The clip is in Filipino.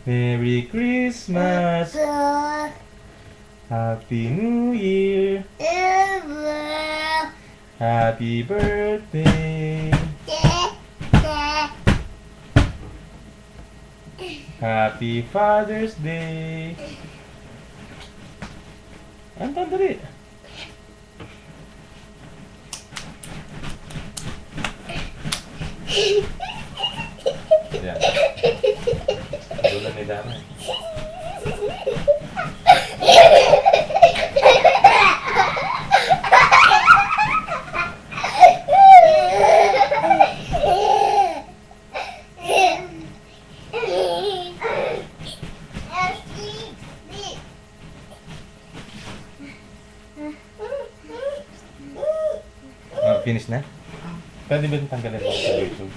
Merry Christmas. Happy New Year. Happy birthday. Happy Father's Day. Anton, dali. Yan. Dulan ni Dana. Oh, finish na? Pwede ba tanggalin mo sa YouTube?